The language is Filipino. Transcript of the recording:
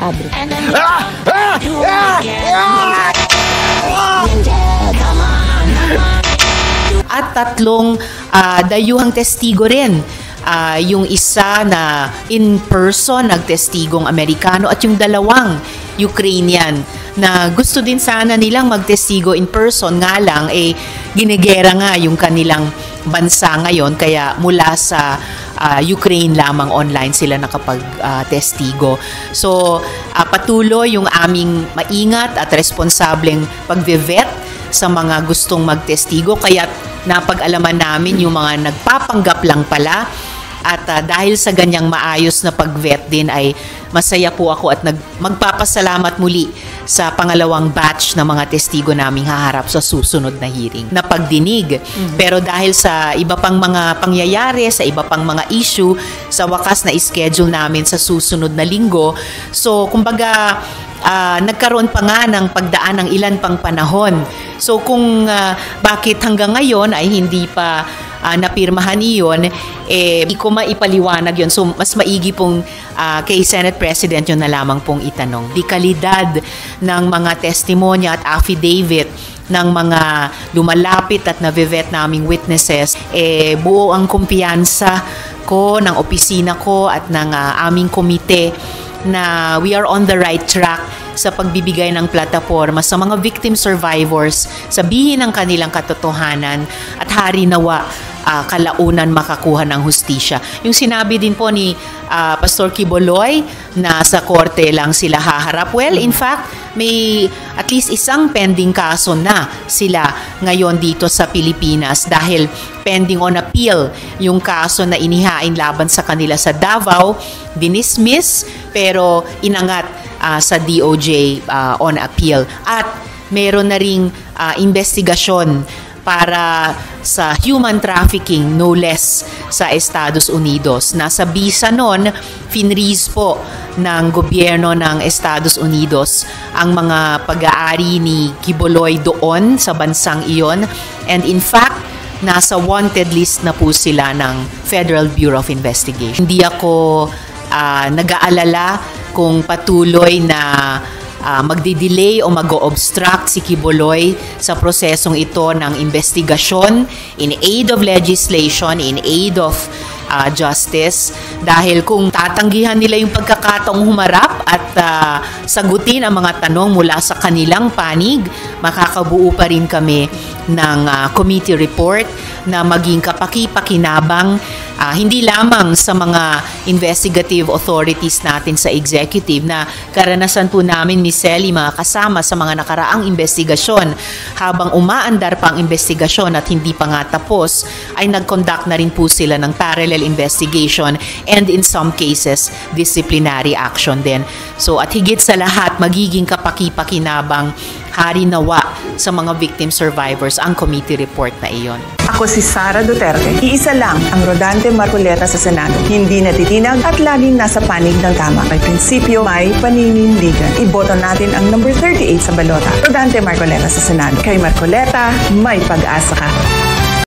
Abre. At tatlong dayuhang testigo rin. Yung isa na in person nagtestigong Amerikano at yung dalawang Ukrainian na gusto din sana nilang magtestigo in person, nga lang ginegera nga yung kanilang bansa ngayon, kaya mula sa Ukraine lamang online sila nakapag-testigo. So patuloy yung aming maingat at responsableng pagve-vet sa mga gustong magtestigo, kaya napag-alaman namin yung mga nagpapanggap lang pala. At dahil sa ganyang maayos na pag-vet din ay masaya po ako at magpapasalamat muli sa pangalawang batch ng mga testigo naming haharap sa susunod na hearing na pagdinig. Pero dahil sa iba pang mga pangyayari, sa iba pang mga issue, sa wakas na schedule namin sa susunod na linggo. So kumbaga nagkaroon pa nga ng pagdaan ng ilan pang panahon. So kung bakit hanggang ngayon ay hindi pa napirmahan iyon, hindi ko maipaliwanag yun. So mas maigi pong kay Senate President yun na lamang pong itanong. Di kalidad ng mga testimonya at affidavit ng mga lumalapit at navivet naming witnesses, buo ang kumpiyansa ko, ng opisina ko at ng aming komite na we are on the right track sa pagbibigay ng plataporma sa mga victim survivors, sabihin ang kanilang katotohanan at hari nawa kalaunan makakuha ng hustisya. Yung sinabi din po ni Pastor Quiboloy na sa korte lang sila haharap. Well, in fact, may at least isang pending kaso na sila ngayon dito sa Pilipinas dahil pending on appeal yung kaso na inihain laban sa kanila sa Davao, dinismiss pero inangat sa DOJ on appeal. At meron na ring investigasyon para sa human trafficking, no less, sa Estados Unidos. Nasa bisa nun, finreeze po ng gobyerno ng Estados Unidos ang mga pag-aari ni Quiboloy doon sa bansang iyon. And in fact, nasa wanted list na po sila ng Federal Bureau of Investigation. Hindi ako nag-aalala kung patuloy na magdi-delay o mag-o-obstruct si Quiboloy sa prosesong ito ng investigasyon in aid of legislation, in aid of justice, dahil kung tatanggihan nila yung pagkakataong humarap at sagutin ang mga tanong mula sa kanilang panig, makakabuo pa rin kami ng committee report na maging kapaki-pakinabang hindi lamang sa mga investigative authorities natin sa executive na karanasan po namin ni Selly mga kasama sa mga nakaraang investigasyon. Habang umaandar pa ang investigasyon at hindi pa nga tapos, ay nag-conduct na rin po sila ng parallel investigation and in some cases, disciplinary action din. So at higit sa lahat, magiging kapaki-pakinabang hari nawa sa mga victim survivors ang committee report na iyon. Ako si Sara Duterte. Iisa lang ang Rodante Marcoleta sa Senado. Hindi natitinag at laging nasa panig ng tama. May prinsipyo, may paninindigan. Iboto natin ang number 38 sa balota. Rodante Marcoleta sa Senado. Kay Marcoleta, may pag-asa ka.